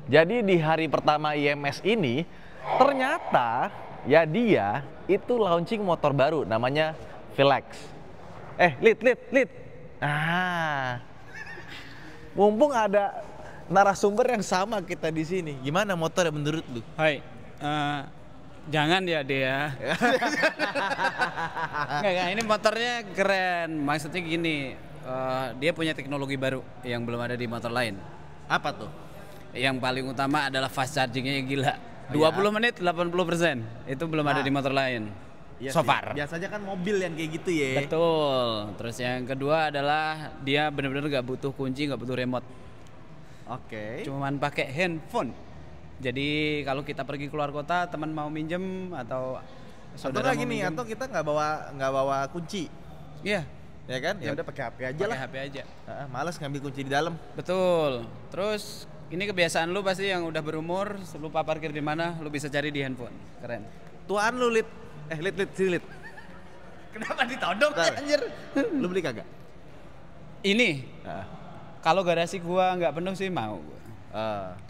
Jadi di hari pertama IMS ini, ternyata ya dia itu launching motor baru namanya Vilex. Lid. Ah, mumpung ada narasumber yang sama kita di sini. Gimana motornya menurut lu? Hai, jangan ya dia. Enggak, ini motornya keren. Maksudnya gini, dia punya teknologi baru yang belum ada di motor lain. Apa tuh? Yang paling utama adalah fast chargingnya yang gila. Oh, 20 menit 80%. Itu belum ada di motor lain. Iya So sih. far. Biasanya kan mobil yang kayak gitu ya. Betul. Terus yang kedua adalah dia benar-benar gak butuh kunci, gak butuh remote. Oke. Cuman pakai handphone. Jadi kalau kita pergi keluar kota, teman mau minjem atau saudara mau gini, minjem, atau kita nggak bawa kunci, ya ya kan? Ya Ya. udah pakai HP aja pakai lah. HP aja. Males ngambil kunci di dalam. Betul. Terus ini kebiasaan lu pasti yang udah berumur, lupa parkir di mana, lu bisa cari di handphone. Keren. Tuaan lu, Lid. Sini, Lid. Kenapa ditodong Bentar. anjir? Lu beli kagak? Ini Heeh. kalau garasi gua nggak penuh sih mau gua.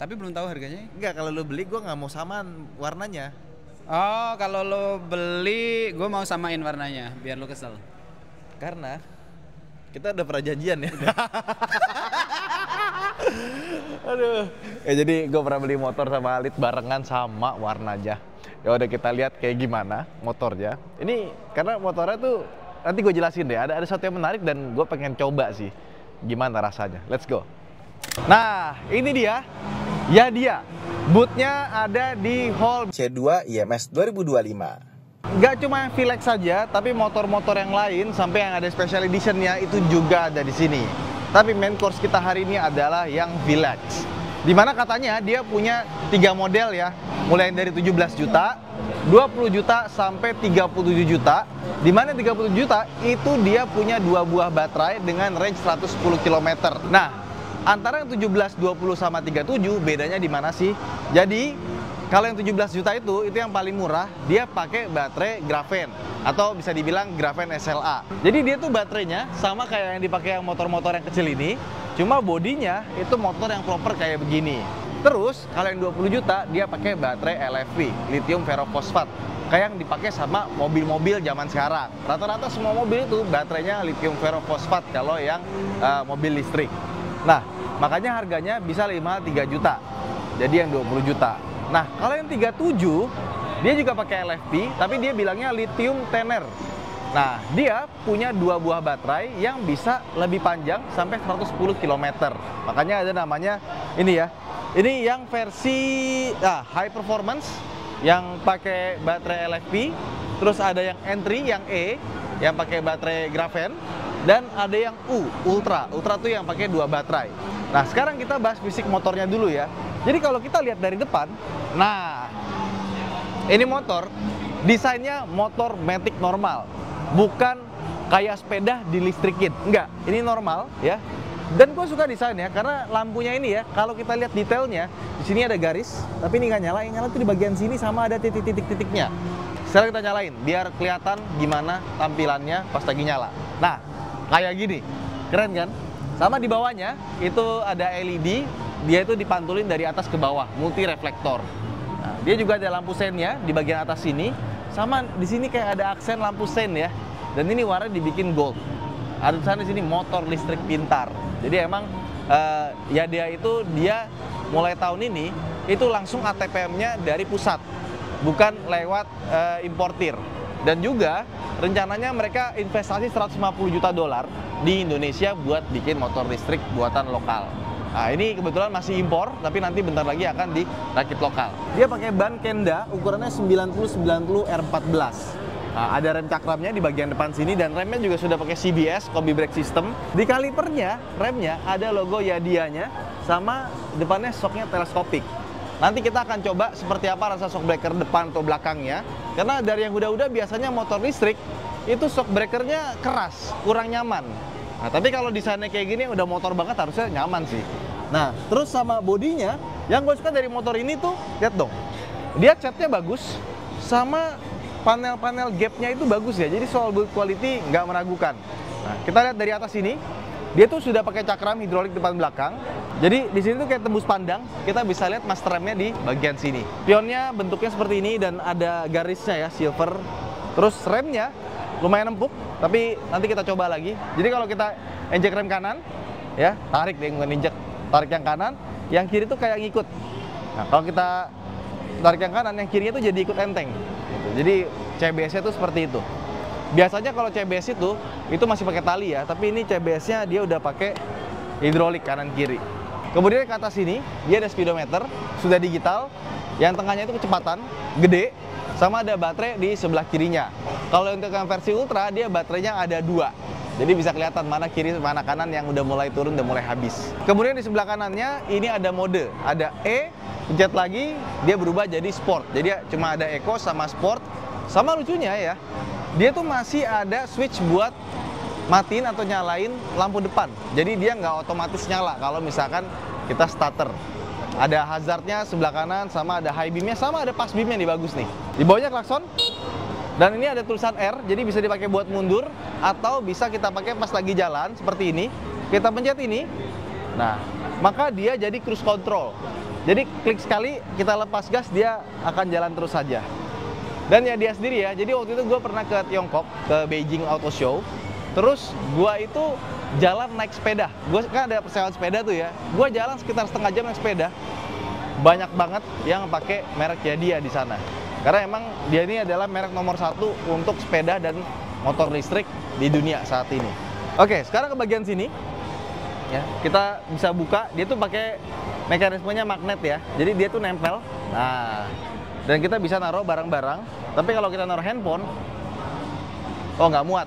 Tapi Tapi belum tahu harganya. enggak, kalau lu beli gua nggak mau samaan warnanya. Oh, kalau lo beli, gua mau samain warnanya biar lu kesel. Karena kita udah pernah janjian ya. Aduh. Ya jadi gue pernah beli motor sama Lid barengan sama warna aja. Ya udah kita lihat kayak gimana motornya. Ini karena motornya tuh nanti gue jelasin deh. Ada sesuatu yang menarik dan gue pengen coba sih. Gimana rasanya? Let's go. Nah, ini dia. Ya dia. Bootnya ada di hall C2 IMS 2025. Nggak cuma yang Vilex saja, tapi motor-motor yang lain sampai yang ada special editionnya itu juga ada di sini. Tapi main course kita hari ini adalah yang Vilex. Dimana katanya dia punya 3 model ya, mulai dari 17 juta, 20 juta sampai 37 juta. Dimana 37 juta itu dia punya 2 buah baterai dengan range 110 km. Nah, antara yang 17, 20 sama 37 bedanya di mana sih? Jadi kalau yang 17 juta itu yang paling murah, dia pakai baterai grafen atau bisa dibilang grafen SLA. Jadi dia tuh baterainya sama kayak yang dipakai yang motor-motor yang kecil ini, cuma bodinya itu motor yang proper kayak begini. Terus kalau yang 20 juta dia pakai baterai LFP, lithium ferrofosfat, kayak yang dipakai sama mobil-mobil zaman sekarang. Rata-rata semua mobil itu baterainya lithium ferrofosfat kalau yang mobil listrik. Nah, makanya harganya bisa 3 juta. Jadi yang 20 juta. Nah, kalau yang 37, dia juga pakai LFP, tapi dia bilangnya lithium tener. Nah, dia punya 2 buah baterai yang bisa lebih panjang sampai 110 km. Makanya ada namanya ini ya. Ini yang versi high performance yang pakai baterai LFP, terus ada yang entry yang E yang pakai baterai grafen, dan ada yang ultra. Ultra tuh yang pakai 2 baterai. Nah, sekarang kita bahas fisik motornya dulu ya. Jadi kalau kita lihat dari depan, nah ini motor desainnya motor matic normal, bukan kayak sepeda dilistrikin. Enggak, ini normal ya. Dan gue suka desainnya karena lampunya ini ya, kalau kita lihat detailnya, di sini ada garis, tapi ini nggak nyala. Yang nyala tuh di bagian sini sama ada titik-titik-titiknya. Sekarang kita nyalain, biar kelihatan gimana tampilannya pas lagi nyala. Nah, kayak gini, keren kan? Sama di bawahnya itu ada LED. Dia itu dipantulin dari atas ke bawah, multi reflektor. Nah, dia juga ada lampu sennya di bagian atas sini, sama di sini kayak ada aksen lampu sen ya. Dan ini warna dibikin gold. Ada tulisan di sini motor listrik pintar. Jadi emang ya dia mulai tahun ini itu langsung ATPM-nya dari pusat, bukan lewat importir. Dan juga rencananya mereka investasi 150 juta dolar di Indonesia buat bikin motor listrik buatan lokal. Nah, ini kebetulan masih impor, tapi nanti bentar lagi akan dirakit lokal. Dia pakai ban Kenda, ukurannya 90-90 R14. Nah, ada rem cakramnya di bagian depan sini, dan remnya juga sudah pakai CBS, Combi Brake System. Di kalipernya, remnya ada logo Yadianya, sama depannya shocknya teleskopik. Nanti kita akan coba seperti apa rasa shock breaker depan atau belakangnya. Karena dari yang udah-udah biasanya motor listrik, itu shock breakernya keras, kurang nyaman. Nah, tapi kalau desainnya kayak gini udah motor banget harusnya nyaman sih. Nah, terus sama bodinya, yang gue suka dari motor ini tuh, lihat dong. Dia catnya bagus, sama panel-panel gapnya itu bagus ya. Jadi soal build quality nggak meragukan. Nah, kita lihat dari atas ini, dia tuh sudah pakai cakram hidrolik depan belakang. Jadi di sini tuh kayak tembus pandang, kita bisa lihat master remnya di bagian sini. Pionnya bentuknya seperti ini dan ada garisnya ya, silver. Terus remnya lumayan empuk, tapi nanti kita coba lagi. Jadi kalau kita injek rem kanan, ya tarik deh, bukan injek, tarik yang kanan, yang kiri tuh kayak ngikut. Nah kalau kita tarik yang kanan, yang kirinya tuh jadi ikut enteng. Gitu. Jadi CBS-nya tuh seperti itu. Biasanya kalau CBS itu masih pakai tali ya, tapi ini CBS-nya dia udah pakai hidrolik kanan kiri. Kemudian ke atas ini, dia ada speedometer, sudah digital. Yang tengahnya itu kecepatan, gede, sama ada baterai di sebelah kirinya. Kalau untuk yang versi Ultra, dia baterainya ada 2. Jadi bisa kelihatan mana kiri, mana kanan yang udah mulai turun, udah mulai habis. Kemudian di sebelah kanannya, ini ada mode. Ada E, pencet lagi, dia berubah jadi Sport. Jadi cuma ada Eco sama Sport. Sama lucunya ya, dia tuh masih ada switch buat matiin atau nyalain lampu depan. Jadi dia nggak otomatis nyala kalau misalkan kita starter. Ada hazardnya sebelah kanan, sama ada high beamnya, sama ada pass beamnya nih, bagus nih. Di bawahnya klakson. Dan ini ada tulisan R, jadi bisa dipakai buat mundur atau bisa kita pakai pas lagi jalan seperti ini. Kita pencet ini. Nah, maka dia jadi cruise control. Jadi klik sekali, kita lepas gas, dia akan jalan terus saja. Dan ya dia sendiri ya. Jadi waktu itu gue pernah ke Tiongkok, ke Beijing Auto Show. Terus gua itu jalan naik sepeda. Gua kan ada persewaan sepeda tuh ya. Gua jalan sekitar setengah jam naik sepeda. Banyak banget yang pakai merek Yadia di sana. Karena emang dia ini adalah merek nomor 1 untuk sepeda dan motor listrik di dunia saat ini. Oke, sekarang ke bagian sini. Ya, kita bisa buka. Dia tuh pakai mekanismenya magnet ya. Jadi dia tuh nempel. Nah, dan kita bisa naruh barang-barang. Tapi kalau kita naruh handphone, oh nggak muat.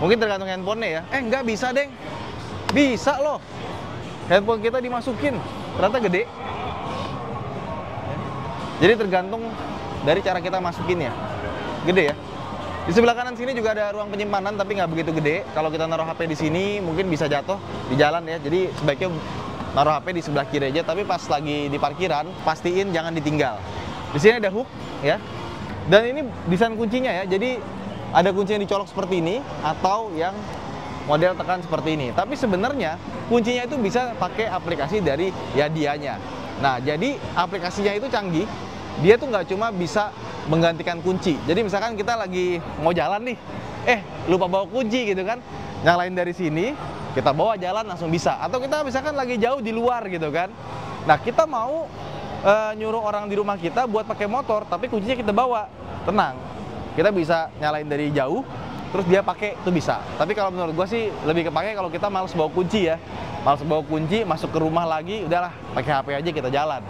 Mungkin tergantung handphonenya ya. Nggak bisa, Deng. Bisa loh. Handphone kita dimasukin. Ternyata gede. Jadi tergantung dari cara kita masukinnya. Gede ya. Di sebelah kanan sini juga ada ruang penyimpanan, tapi nggak begitu gede. Kalau kita naruh HP di sini, mungkin bisa jatuh di jalan ya. Jadi sebaiknya naruh HP di sebelah kiri aja. Tapi pas lagi di parkiran, pastiin jangan ditinggal. Di sini ada hook ya. Dan ini desain kuncinya ya. Jadi ada kunci yang dicolok seperti ini atau yang model tekan seperti ini. Tapi sebenarnya kuncinya itu bisa pakai aplikasi dari Yadianya. Nah, jadi aplikasinya itu canggih. Dia tuh nggak cuma bisa menggantikan kunci. Jadi misalkan kita lagi mau jalan nih, lupa bawa kunci gitu kan. Nyalain dari sini, kita bawa jalan langsung bisa. Atau kita misalkan lagi jauh di luar gitu kan. Nah, kita mau nyuruh orang di rumah kita buat pakai motor, tapi kuncinya kita bawa. Tenang. Kita bisa nyalain dari jauh, terus dia pakai, itu bisa. Tapi kalau menurut gue sih lebih kepake kalau kita males bawa kunci ya. Males bawa kunci, masuk ke rumah lagi, udahlah pakai HP aja kita jalan.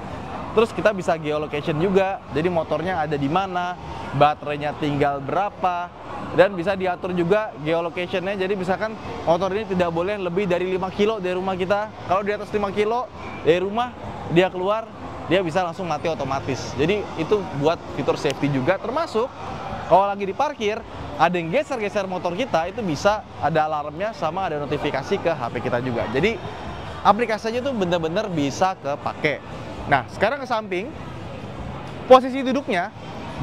Terus kita bisa geolocation juga, jadi motornya ada di mana, baterainya tinggal berapa, dan bisa diatur juga geolocationnya. Jadi misalkan motor ini tidak boleh lebih dari 5 kilo dari rumah kita. Kalau di atas 5 kilo dari rumah, dia keluar, dia bisa langsung mati otomatis. Jadi itu buat fitur safety juga, termasuk kalau lagi di parkir, ada yang geser-geser motor kita, itu bisa ada alarmnya sama ada notifikasi ke HP kita juga. Jadi aplikasinya itu benar-benar bisa kepake. Nah, sekarang ke samping, posisi duduknya,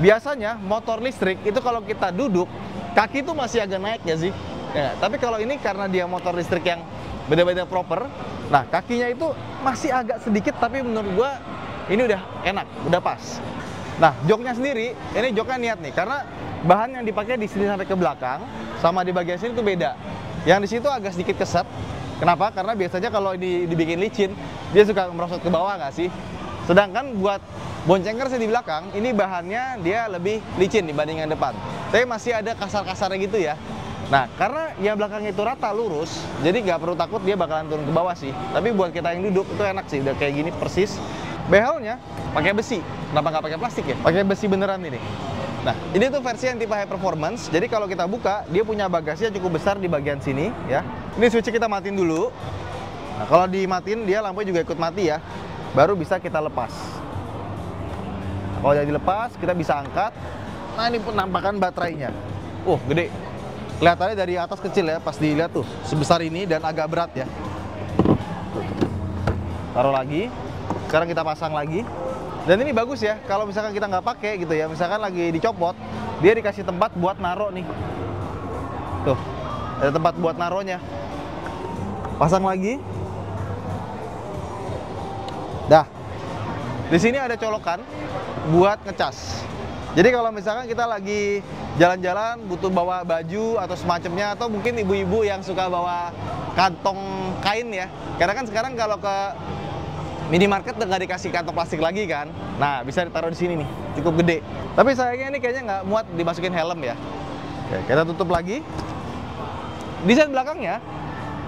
biasanya motor listrik itu kalau kita duduk, kaki itu masih agak naik ya sih. Ya, tapi kalau ini karena dia motor listrik yang benar-benar proper, nah kakinya itu masih agak sedikit, tapi menurut gua ini udah enak, udah pas. Nah, joknya sendiri, ini joknya niat nih, karena bahan yang dipakai di sini sampai ke belakang, sama di bagian sini itu beda. Yang di situ agak sedikit keset. Kenapa? Karena biasanya kalau dibikin licin, dia suka merosot ke bawah nggak sih? Sedangkan buat boncengker sih di belakang, ini bahannya dia lebih licin dibanding yang depan. Tapi masih ada kasar-kasarnya gitu ya. Nah, karena yang belakang itu rata, lurus, jadi nggak perlu takut dia bakalan turun ke bawah sih. Tapi buat kita yang duduk, itu enak sih, udah kayak gini persis. Behelnya pakai besi. Kenapa nggak pakai plastik ya? Pakai besi beneran ini. Nah, ini tuh versi yang tipe high performance. Jadi kalau kita buka, dia punya bagasi yang cukup besar di bagian sini ya. Ini switch kita matiin dulu. Nah, kalau dimatiin dia lampunya juga ikut mati ya. Baru bisa kita lepas. Nah, kalau udah dilepas, kita bisa angkat. Nah, ini penampakan baterainya. Gede. Kelihatannya dari atas kecil ya, pas dilihat tuh sebesar ini dan agak berat ya. Taruh lagi. Sekarang kita pasang lagi. Dan ini bagus ya, kalau misalkan kita nggak pakai gitu ya, misalkan lagi dicopot, dia dikasih tempat buat naro nih. Tuh, ada tempat buat naronya. Pasang lagi. Dah. Di sini ada colokan buat ngecas. Jadi kalau misalkan kita lagi jalan-jalan butuh bawa baju atau semacamnya, atau mungkin ibu-ibu yang suka bawa kantong kain ya. Karena kan sekarang kalau ke minimarket udah nggak dikasih kantong plastik lagi kan. Nah, bisa ditaruh di sini nih, cukup gede. Tapi sayangnya ini kayaknya nggak muat dimasukin helm ya. Oke, kita tutup lagi. Desain belakangnya,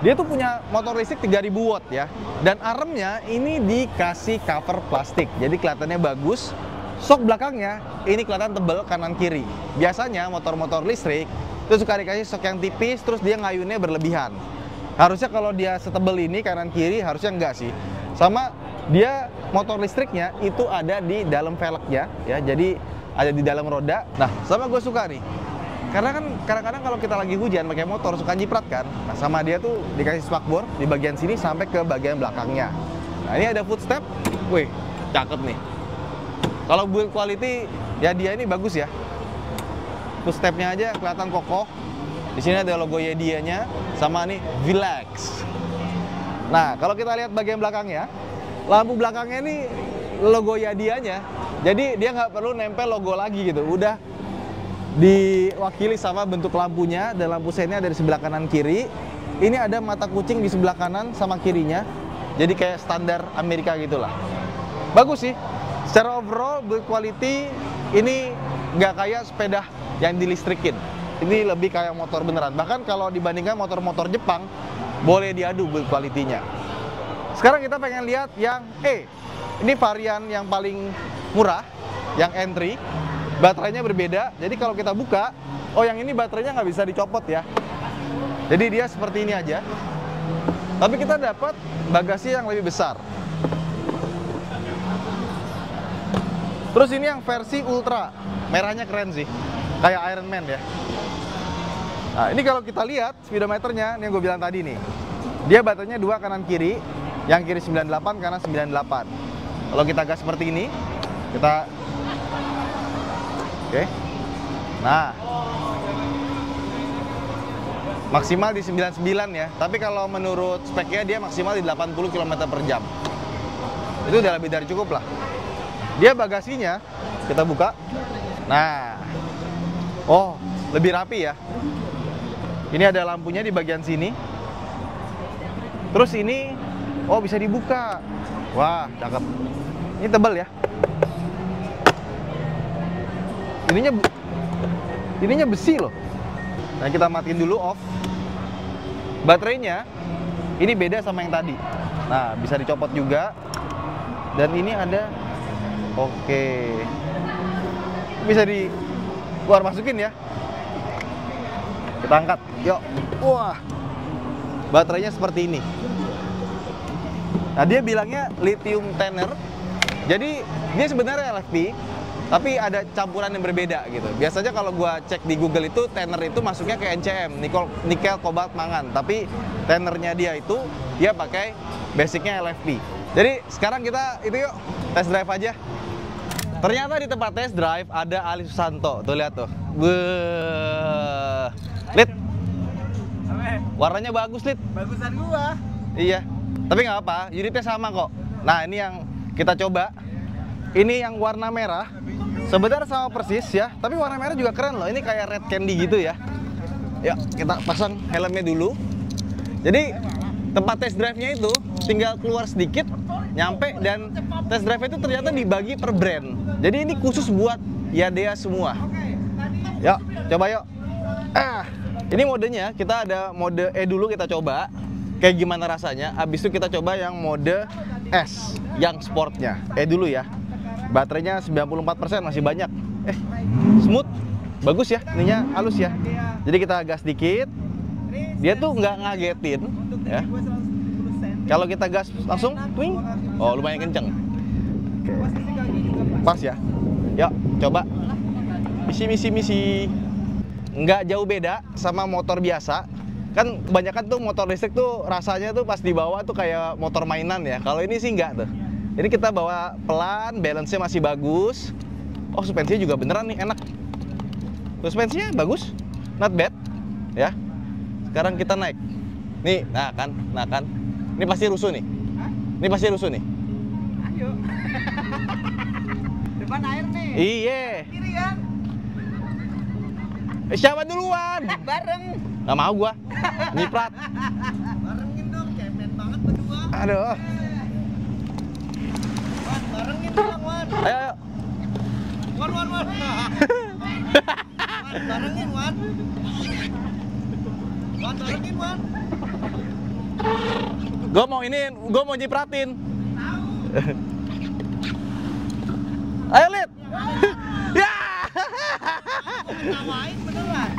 dia tuh punya motor listrik 3000 watt ya. Dan armnya ini dikasih cover plastik, jadi kelihatannya bagus. Sok belakangnya ini kelihatan tebel kanan kiri. Biasanya motor-motor listrik itu suka dikasih sok yang tipis, terus dia ngayunnya berlebihan. Harusnya kalau dia setebel ini kanan kiri, harusnya enggak sih. Sama dia motor listriknya itu ada di dalam velgnya ya, jadi ada di dalam roda. Nah, sama gue suka nih. Karena kan kadang-kadang kalau kita lagi hujan pakai motor suka nyiprat kan. Nah, sama dia tuh dikasih spakbor di bagian sini sampai ke bagian belakangnya. Nah, ini ada footstep. Wih, cakep nih. Kalau build quality ya dia ini bagus ya. Footstepnya aja kelihatan kokoh. Di sini ada logo Yedianya sama nih Vilex. Nah, kalau kita lihat bagian belakangnya, lampu belakangnya ini logo Yedianya. Jadi dia nggak perlu nempel logo lagi gitu. Udah diwakili sama bentuk lampunya, dan lampu sennya ada di sebelah kanan kiri. Ini ada mata kucing di sebelah kanan sama kirinya. Jadi kayak standar Amerika gitulah. Bagus sih. Secara overall build quality ini nggak kayak sepeda yang dilistrikin. Ini lebih kayak motor beneran. Bahkan kalau dibandingkan motor-motor Jepang, boleh diadu build quality-nya. Sekarang kita pengen lihat yang E. Ini varian yang paling murah, yang entry. Baterainya berbeda, jadi kalau kita buka, oh yang ini baterainya nggak bisa dicopot ya. Jadi dia seperti ini aja. Tapi kita dapat bagasi yang lebih besar. Terus ini yang versi Ultra, merahnya keren sih, kayak Iron Man ya. Nah ini kalau kita lihat speedometernya, ini yang gue bilang tadi nih. Dia baterainya 2 kanan kiri, yang kiri 98, kanan 98. Kalau kita gas seperti ini, kita oke. Nah, maksimal di 99 ya. Tapi kalau menurut speknya dia maksimal di 80 km per jam. Itu udah lebih dari cukup lah. Dia bagasinya kita buka. Nah, oh lebih rapi ya. Ini ada lampunya di bagian sini. Terus ini, oh bisa dibuka. Wah, cakep. Ini tebal ya. Ininya besi loh. Nah, kita matiin dulu off. Baterainya ini beda sama yang tadi. Nah, bisa dicopot juga. Dan ini ada, oke, bisa di keluar masukin ya. Kita angkat, yuk. Wah, baterainya seperti ini. Nah, dia bilangnya lithium tanner. Jadi dia sebenarnya LFP, tapi ada campuran yang berbeda gitu. Biasanya kalau gua cek di Google itu tanner itu masuknya ke NCM, nikel, kobalt, mangan. Tapi tannernya dia itu dia pakai basicnya LFP. Jadi sekarang kita itu yuk test drive aja. Ternyata di tempat test drive ada Ali Susanto. Tuh lihat tuh. Wah. Lid. Warnanya bagus, Lid. Bagusan gua. Iya. Tapi nggak apa, unitnya sama kok. Nah, ini yang kita coba. Ini yang warna merah. Sebenarnya sama persis ya, tapi warna merah juga keren loh. Ini kayak red candy gitu ya. Yuk, kita pasang helmnya dulu. Jadi, tempat test drive-nya itu tinggal keluar sedikit, nyampe, dan test drive itu ternyata dibagi per brand. Jadi ini khusus buat Yadea semua. Yuk, coba yuk. Ini modenya, kita ada mode E dulu kita coba. Kayak gimana rasanya, abis itu kita coba yang mode S, yang sportnya. E dulu ya. Baterainya 94%, masih banyak. Smooth, bagus ya, ininya halus ya. Jadi kita gas dikit, dia tuh nggak ngagetin ya. Kalau kita gas langsung, twing, oh lumayan kenceng. Oke. Pas ya. Yuk, coba. Misi. Nggak jauh beda sama motor biasa. Kan kebanyakan tuh motor listrik tuh rasanya tuh pas dibawa tuh kayak motor mainan ya. Kalau ini sih nggak tuh. Ini kita bawa pelan, balance-nya masih bagus. Oh, suspensinya juga beneran nih, enak. Suspensinya bagus, not bad ya. Sekarang kita naik. Nih, nah kan. Ini pasti rusuh nih. Yuk. Depan air nih. Iya. Kiri kan? Siapa duluan? Bareng. Nggak mau gua. Nyiprat. Barengin dong, cemen banget berdua. Aduh. Wan, barengin dong, Wan. Ayo, ayo. Wan. Wan, barengin, Wan. Wan, barengin, Wan. Gua mau nyipratin. Ayo, Lid. Ya. Ketawain beneran.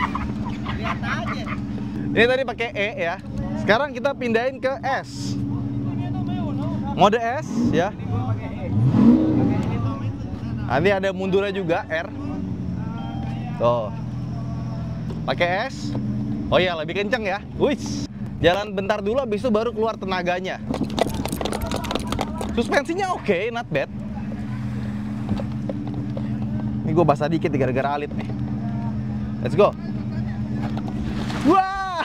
Lihat aja. Ini tadi pakai E ya. Sekarang kita pindahin ke S. Mode S ya. Nanti ada mundurnya juga R. Tuh. Pakai S. Oh iya, lebih kenceng ya. Wih. Jalan bentar dulu, habis itu baru keluar tenaganya. Suspensinya oke, not bad. Ini gue basah dikit gara-gara alit nih. Let's go. Wah.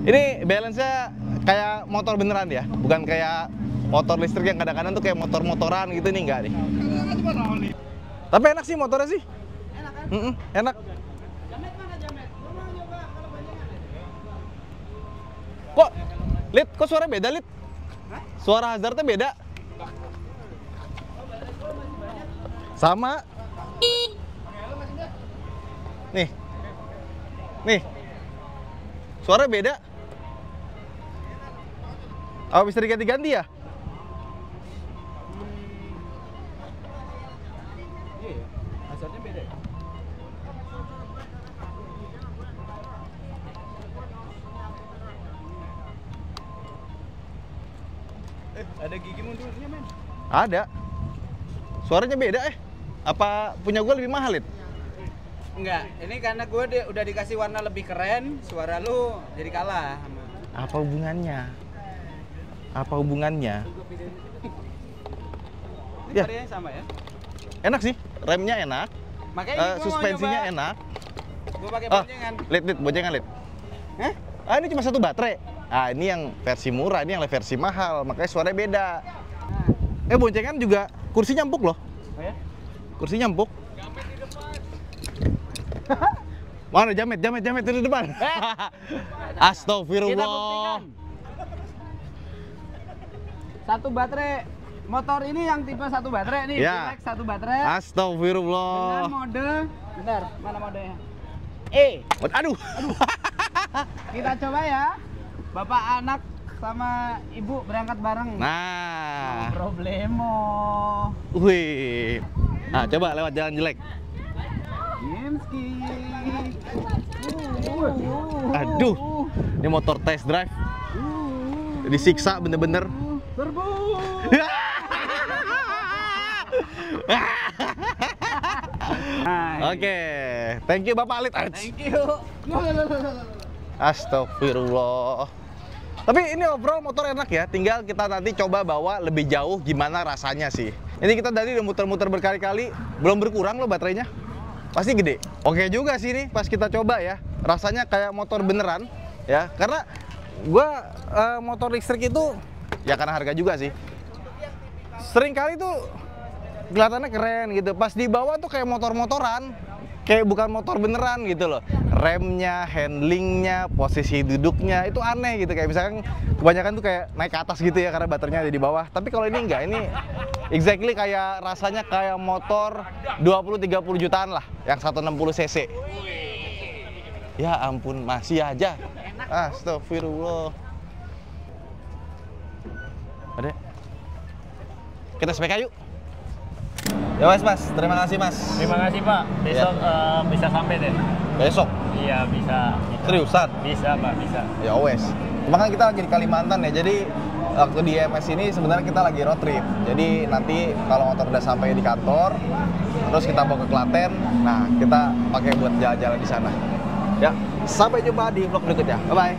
Ini balance-nya kayak motor beneran ya, bukan kayak motor listrik yang kadang-kadang tuh kayak motor-motoran gitu. Nih enggak nih. Tapi enak sih motornya sih. Enak kan? Enak. Kok, Lid, kok suara beda, Lid? Suara hazardnya beda. Sama. Nih. Nih. Suara beda. Oh, bisa diganti-ganti ya? Iya ya, hazardnya beda ya? Ada gigi mundurnya, men? Ada. Suaranya beda Apa punya gue lebih mahal, Lid? Enggak, ini karena gue udah dikasih warna lebih keren, suara lu jadi kalah sama. Apa hubungannya? Apa hubungannya? Ini Ya. variannya sama ya? Enak sih, remnya enak. Makanya ini gua mau suspensinya nyoba. enak. Gue pakai Oh, boncengan. Lid, boncengan, Lid. Hah? Ah, ini cuma satu baterai. Ah, ini yang versi murah, ini yang versi mahal, makanya suaranya beda. Nah. Boncengan juga kursinya empuk loh. Oh ya? Kursinya empuk. Mana jamet di depan. Kita Astagfirullah. buktikan. Satu baterai motor ini yang tipe satu baterai nih, Ya. Vilex satu baterai dengan Astagfirullah. mode, bentar, mana modenya? E. Aduh. Kita coba ya. Bapak anak sama ibu berangkat bareng. Nah. Problemo. Wih. Nah, coba lewat jalan jelek. Gimski. Aduh. Ini motor test drive. Disiksa bener-bener. Turbo. Oke, thank you Bapak Alit. Thank you. Astagfirullah. Tapi ini overall motor enak ya, tinggal kita nanti coba bawa lebih jauh gimana rasanya sih. Ini kita tadi udah muter-muter berkali-kali, belum berkurang loh baterainya. Pasti gede. Oke juga sih nih pas kita coba ya, rasanya kayak motor beneran ya. Karena gua motor listrik itu ya karena harga juga sih. Sering kali tuh kelihatannya keren gitu, pas dibawa tuh kayak motor-motoran, kayak bukan motor beneran gitu loh. Remnya, handlingnya, posisi duduknya itu aneh gitu, kayak misalkan kebanyakan tuh kayak naik ke atas gitu ya karena baterainya ada di bawah. Tapi kalau ini enggak, ini exactly kayak rasanya kayak motor 20-30 jutaan lah, yang 160 cc. Ya ampun, masih aja. Astagfirullah. Ada? Kita spek yuk. Ya mas, terima kasih mas. Terima kasih Pak. Besok bisa sampai deh. Besok? Iya bisa. Seriusan? Bisa Pak, bisa. Ya wes. Cuma kan kita lagi di Kalimantan ya, jadi waktu di IMS ini sebenarnya kita lagi road trip. Jadi nanti kalau motor udah sampai di kantor, terus kita bawa ke Klaten, nah kita pakai buat jalan-jalan di sana. Ya, sampai jumpa di vlog berikutnya. Bye bye.